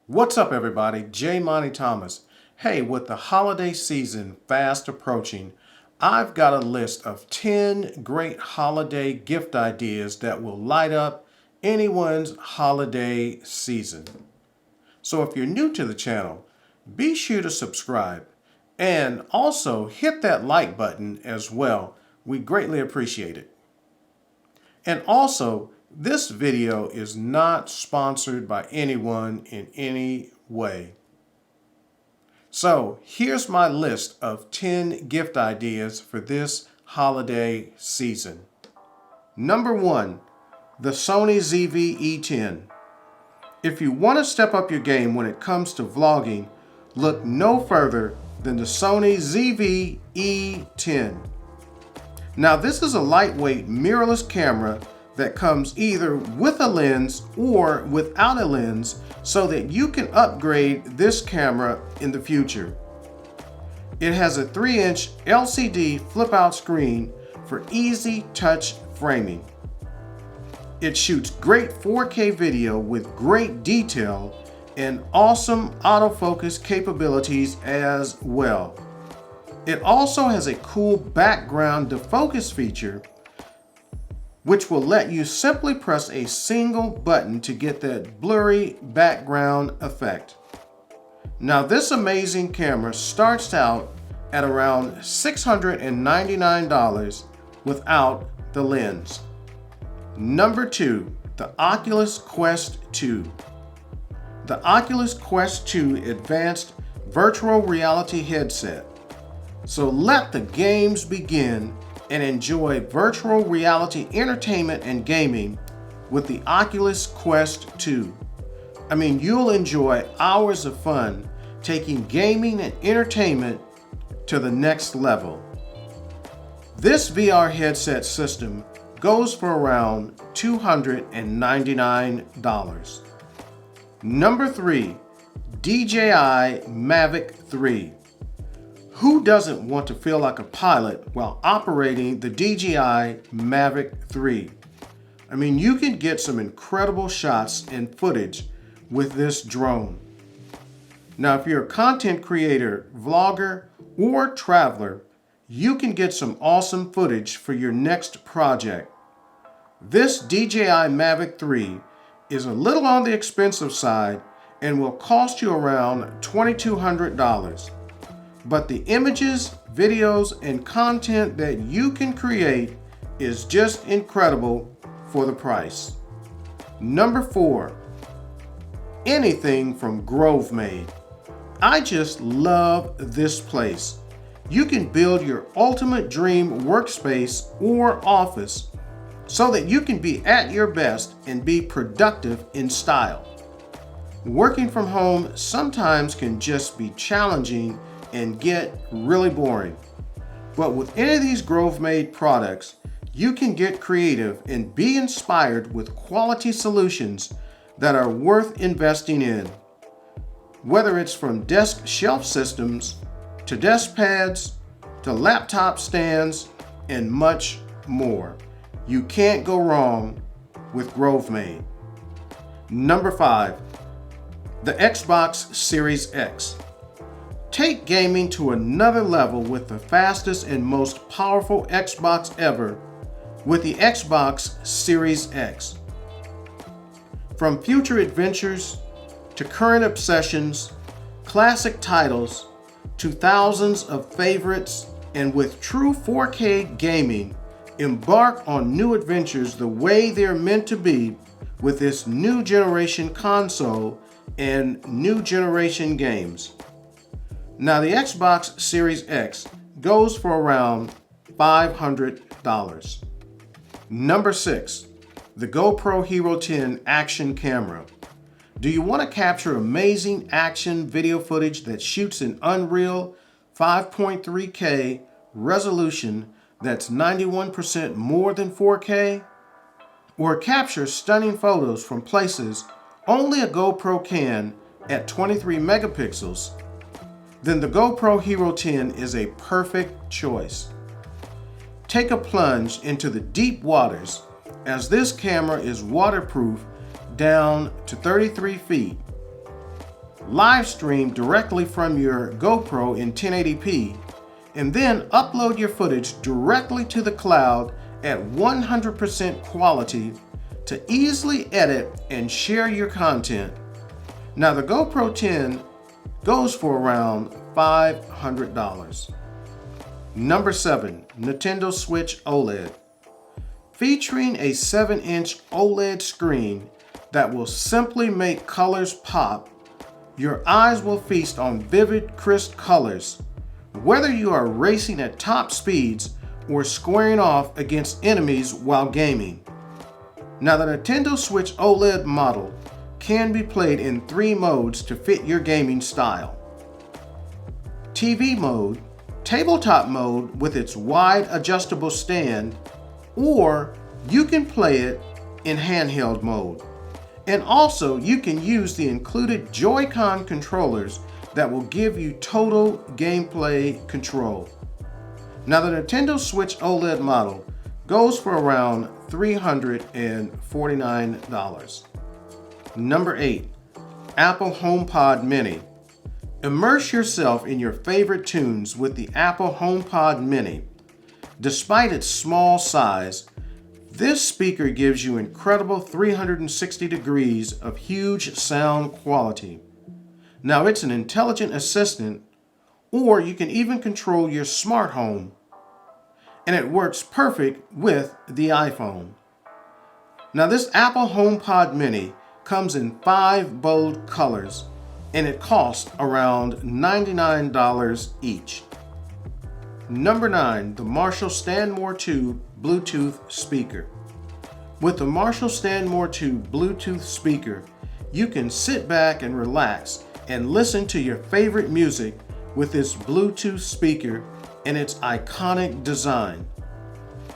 What's up, everybody? J. Monty Thomas. Hey, with the holiday season fast approaching, I've got a list of 10 great holiday gift ideas that will light up anyone's holiday season. So if you're new to the channel, be sure to subscribe and also hit that like button as well. We greatly appreciate it. And also, this video is not sponsored by anyone in any way. So here's my list of 10 gift ideas for this holiday season. Number 1, the Sony ZV E10. If you want to step up your game when it comes to vlogging, look no further than the Sony ZV E10. Now this is a lightweight mirrorless camera that comes either with a lens or without a lens so that you can upgrade this camera in the future. It has a 3-inch LCD flip-out screen for easy touch framing. It shoots great 4K video with great detail and awesome autofocus capabilities as well. It also has a cool background defocus feature which will let you simply press a single button to get that blurry background effect. Now this amazing camera starts out at around $699 without the lens. Number 2, the Oculus Quest 2. The Oculus Quest 2 advanced virtual reality headset. So let the games begin and enjoy virtual reality entertainment and gaming with the Oculus Quest 2. I mean, you'll enjoy hours of fun taking gaming and entertainment to the next level. This VR headset system goes for around $299. Number 3, DJI Mavic 3. Who doesn't want to feel like a pilot while operating the DJI Mavic 3? I mean, you can get some incredible shots and footage with this drone. Now, if you're a content creator, vlogger, or traveler, you can get some awesome footage for your next project. This DJI Mavic 3 is a little on the expensive side and will cost you around $2,200. But the images, videos, and content that you can create is just incredible for the price. Number 4, anything from GroveMade. I just love this place. You can build your ultimate dream workspace or office so that you can be at your best and be productive in style. Working from home sometimes can just be challenging and get really boring. But with any of these GroveMade products, you can get creative and be inspired with quality solutions that are worth investing in. Whether it's from desk shelf systems, to desk pads, to laptop stands, and much more. You can't go wrong with GroveMade. Number 5, the Xbox Series X. Take gaming to another level with the fastest and most powerful Xbox ever with the Xbox Series X. From future adventures to current obsessions, classic titles to thousands of favorites, and with true 4K gaming, embark on new adventures the way they're meant to be with this new generation console and new generation games. Now the Xbox Series X goes for around $500. Number 6, the GoPro Hero 10 action camera. Do you want to capture amazing action video footage that shoots in unreal 5.3K resolution that's 91% more than 4K? Or capture stunning photos from places only a GoPro can at 23 megapixels? Then the GoPro Hero 10 is a perfect choice. Take a plunge into the deep waters as this camera is waterproof down to 33 feet. live stream directly from your GoPro in 1080p, and then upload your footage directly to the cloud at 100% quality to easily edit and share your content. Now the GoPro 10 goes for around $500. Number 7, Nintendo Switch OLED. Featuring a 7-inch OLED screen that will simply make colors pop, your eyes will feast on vivid, crisp colors, whether you are racing at top speeds or squaring off against enemies while gaming. Now the Nintendo Switch OLED model can be played in 3 modes to fit your gaming style. TV mode, tabletop mode with its wide adjustable stand, or you can play it in handheld mode. And also you can use the included Joy-Con controllers that will give you total gameplay control. Now the Nintendo Switch OLED model goes for around $349. Number 8, Apple HomePod Mini. Immerse yourself in your favorite tunes with the Apple HomePod Mini. Despite its small size, this speaker gives you incredible 360 degrees of huge sound quality. Now it's an intelligent assistant, or you can even control your smart home, and it works perfect with the iPhone. Now this Apple HomePod Mini comes in 5 bold colors, and it costs around $99 each. Number 9, the Marshall Stanmore II Bluetooth speaker. With the Marshall Stanmore II Bluetooth speaker, you can sit back and relax and listen to your favorite music with this Bluetooth speaker and its iconic design.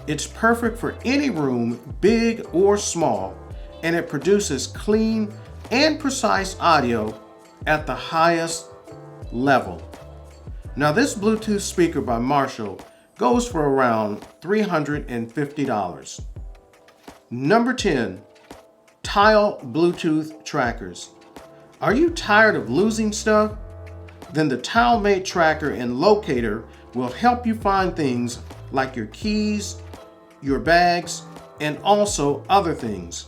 It's perfect for any room, big or small, and it produces clean and precise audio at the highest level. Now this Bluetooth speaker by Marshall goes for around $350. Number 10, Tile Bluetooth trackers. Are you tired of losing stuff? Then the TileMate tracker and locator will help you find things like your keys, your bags, and also other things.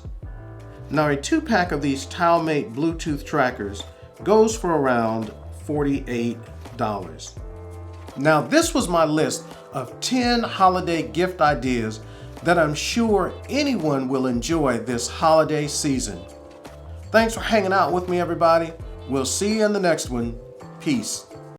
Now a 2-pack of these TileMate Bluetooth trackers goes for around $48. Now this was my list of 10 holiday gift ideas that I'm sure anyone will enjoy this holiday season. Thanks for hanging out with me, everybody. We'll see you in the next one. Peace.